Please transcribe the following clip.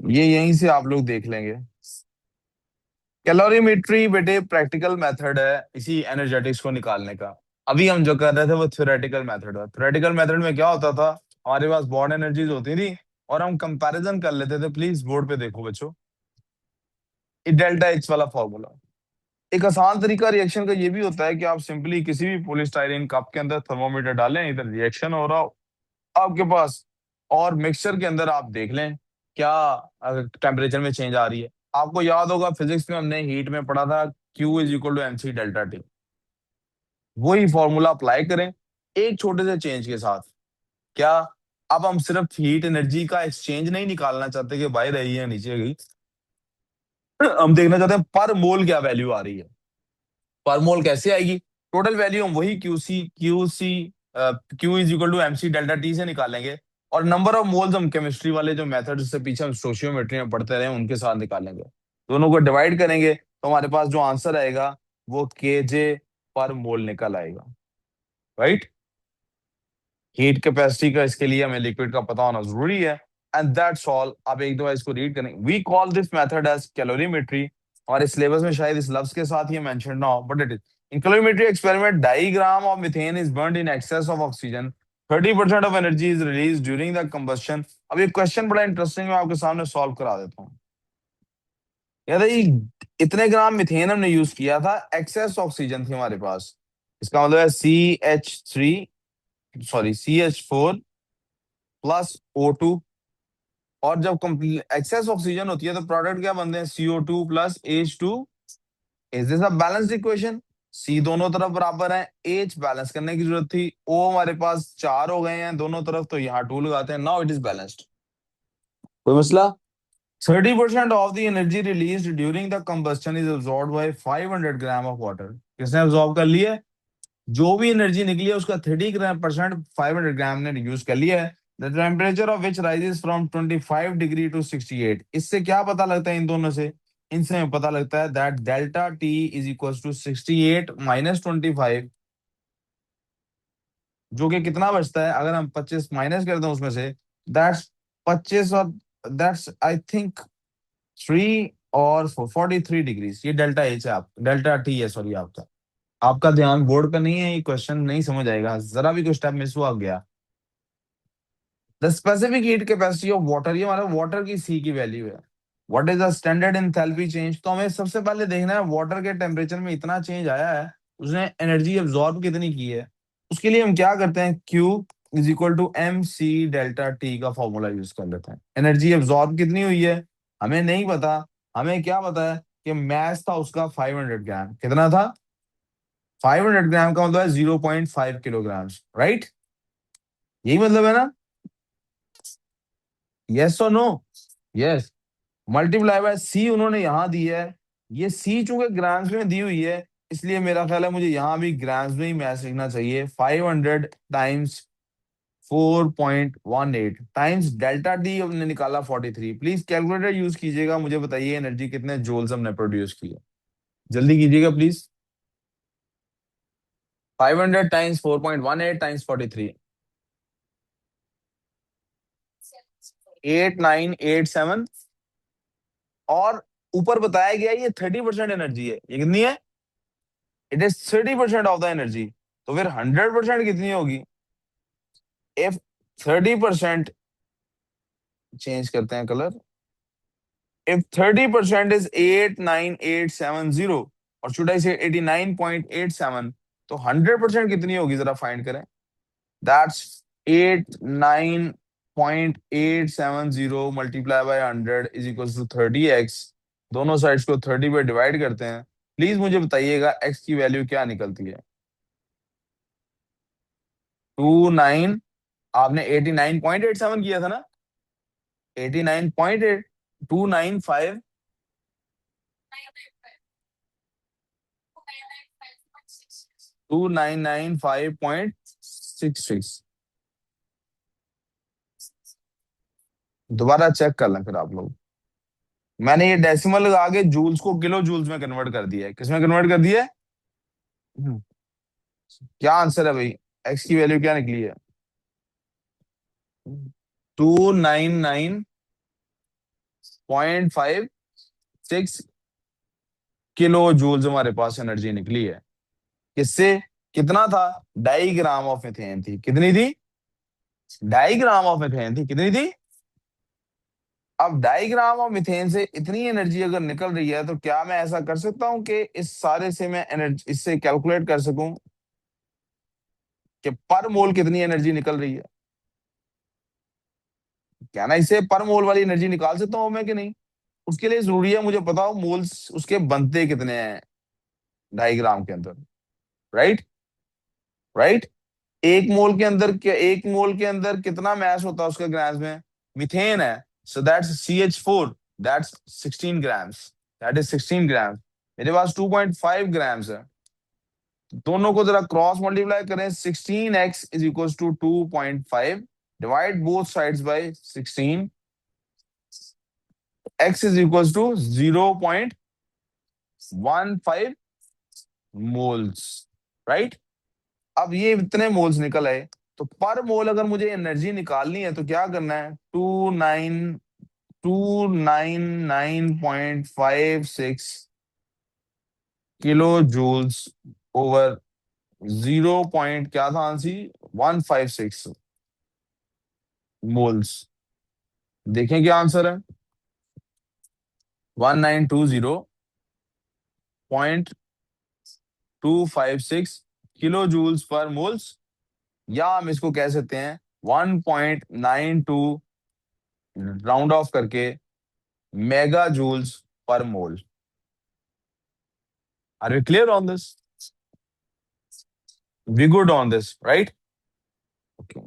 ये यहीं से आप लोग देख लेंगे। कैलोरीमेट्री बेटे प्रैक्टिकल मेथड है इसी एनर्जेटिक्स को निकालने का। अभी हम जो कर रहे थे वो थ्योरेटिकल मेथड था। थ्योरेटिकल मेथड में क्या होता था, हमारे पास बॉन्ड एनर्जीज होती थी और हम कंपैरिजन कर लेते थे। प्लीज बोर्ड पे देखो बच्चों, ये डेल्टा एच वाला फॉर्मूला। एक आसान तरीका रिएक्शन का ये भी होता है कि आप सिंपली किसी भी पॉलीस्टाइरीन कप के अंदर थर्मोमीटर डालें, इधर रिएक्शन हो रहा हो आपके पास, और मिक्सचर के अंदर आप देख लें क्या टेम्परेचर में चेंज आ रही है। आपको याद होगा फिजिक्स में हमने हीट में पढ़ा था Q is equal to M C delta T. वही फॉर्मूला अप्लाई करें एक छोटे से चेंज के साथ। क्या अब हम सिर्फ हीट एनर्जी का एक्सचेंज नहीं निकालना चाहते कि बाहर रही है नीचे गई, हम देखना चाहते हैं पर मोल क्या वैल्यू आ रही है। पर मोल कैसे आएगी, टोटल वैल्यू हम वही Q is equal to M C delta T से निकालेंगे, और नंबर ऑफ मोल्स हम केमिस्ट्री वाले जो मेथड से पीछे हम स्टोशियोमेट्री में पढ़ते रहे उनके साथ निकालेंगे। दोनों को डिवाइड करेंगे तो हमारे पास जो आंसर आएगा वो के जे पर मोल निकल आएगा। राइट, हीट कैपेसिटी का इसके लिए हमें लिक्विड का पता होना जरूरी है। And that's all. आप एक दो बार इसको रीड करें। We call this method as calorimetry. और इस सिलेबस में शायद इस लफ्ज के साथ ही मेंशन ना हो, but it is in calorimetry experiment diagram of methane is burned in excess of oxygen. 30% of energy is release during the combustion. अब ये क्वेश्चन बड़ा इंटरेस्टिंग, मैं आपके सामने सॉल्व करा देता हूँ। याद है इतने ग्राम मीथेन हमने यूज किया था, एक्सेस ऑक्सीजन थी हमारे पास। इसका मतलब है CH3, sorry CH4 plus O2। और जब एक्सेस ऑक्सीजन होती है तो प्रोडक्ट क्या बनते हैं, CO2 plus H2। Is this a balanced equation? See दोनों तरफ बराबर है, एच बैलेंस करने की जरूरत थी, ओ हमारे पास चार हो गए हैं दोनों तरफ तो यहाँ टू लगाते हैं। नाउ इट इज बैलेंस्ड, कोई मसला? 30% of the energy release during the combustion is absorb by 500 gram of water. किसने अब्सॉर्ब कर लिया है? जो भी एनर्जी निकली है उसका 30% 500 ग्राम ने यूज कर लिया है। The temperature of which rises from 25 degree to 68। इससे क्या पता लगता है इन दोनों से? इनसे हमें पता लगता है that delta T is equal to 68 minus 25, जो कि कितना बचता है अगर हम 25 माइनस कर दें उसमें से, दैट्स 25, और दैट्स आई थिंक 3 और 43 डिग्रीज। ये डेल्टा एच है, आप डेल्टा टी है, सॉरी आपका। आपका ध्यान बोर्ड पे नहीं है, ये क्वेश्चन नहीं समझ आएगा, जरा भी कुछ स्टेप मिस हुआ गया। The specific heat capacity of water, ये हमारा वाटर की सी की वैल्यू है। What is the standard enthalpy change? तो हमें सबसे पहले देखना है वाटर के टेम्परेचर में इतना चेंज आया है, उसने एनर्जी एब्जॉर्ब कितनी की है। उसके लिए हम क्या करते हैं, Q is equal to M C delta T का फॉर्मूला यूज कर लेते हैं। एनर्जी एब्जॉर्ब कितनी हुई है हमें नहीं पता, हमें क्या पता है कि मैस था उसका 500 ग्राम। कितना था? 500 ग्राम का मतलब है 0.5 किलोग्राम। राइट, यही मतलब है ना? यस और नो? यस। मल्टीप्लाई बाय सी उन्होंने यहां दी है। ये सी चूंकि ग्राम्स में दी हुई है, इसलिए मेरा ख्याल है मुझे यहां भी ग्राम्स में ही मैच लिखना चाहिए। 500 टाइम्स 4.18 टाइम्स डेल्टा डी हमने निकाला 43। प्लीज कैलकुलेटर यूज कीजिएगा, मुझे बताइए एनर्जी कितने जूल्स हमने प्रोड्यूस की है। जल्दी कीजिएगा प्लीज। 500 times 4.18 times 43, 8987। और ऊपर बताया गया ये 30% एनर्जी है, ये कितनी है? It is 30% of the energy. तो फिर 100% कितनी होगी? इफ 30%, चेंज करते हैं कलर, इफ 30% इज 89870, और शुड आई से 89.87, तो 100% कितनी होगी जरा फाइंड करें। That's 89.870 multiply by 100 is equal to 30x। दोनों साइड्स को 30 पे डिवाइड करते हैं। प्लीज मुझे बताइएगा x की वैल्यू क्या निकलती है। 29, आपने 89.87 किया था ना? 89.8, 295, 2995.66। दोबारा चेक कर लें फिर आप लोग। मैंने ये डेसिमल लगा के जूल्स को किलो जूल्स में कन्वर्ट कर दिया है। किसमें कन्वर्ट कर दिया है? हम्म, क्या आंसर है भाई? एक्स की वैल्यू क्या निकली है? 299 0.56 किलो जूल्स हमारे पास एनर्जी निकली है। किससे? कितना था? 2.5 ग्राम ऑफ मिथेन थी। कितनी थी? 2.5 ग्राम ऑफ मिथेन थी। कितनी थी? अब 2.5 ग्राम ऑफ मिथेन से इतनी एनर्जी अगर निकल रही है, तो क्या मैं ऐसा कर सकता हूं कि इस सारे से मैं एनर्जी इससे कैलकुलेट कर सकूं कि पर मोल कितनी एनर्जी निकल रही है? क्या ना इससे पर मोल वाली एनर्जी निकाल सकता हूं मैं कि नहीं? उसके लिए जरूरी है मुझे पता हो मोल्स उसके बनते कितने हैं 2.5 ग्राम के अंदर। राइट? राइट? एक मोल के अंदर कितना मैस होता है उसके ग्राम्स में? मीथेन है, so that's CH4, that's 16 grams. That is 16 ग्राम। मेरे पास 2.5 ग्राम्स है। दोनों को जरा क्रॉस मल्टीप्लाई करें। 16x is equal to 2.5, divide both sides by 16, x is equal to 0.15 moles. Right? अब ये इतने मोल्स निकल आए, तो पर मोल अगर मुझे एनर्जी निकालनी है तो क्या करना है? 299.56 किलो जूल्स ओवर 0 पॉइंट क्या था आंसी? 156 मोल्स। देखें क्या आंसर है। 1920.256 किलो जूल्स पर मोल्स, या हम इसको कह सकते हैं 1.92, राउंड ऑफ करके, mega joules per mole. Are we clear on this? We good on this, right? Okay.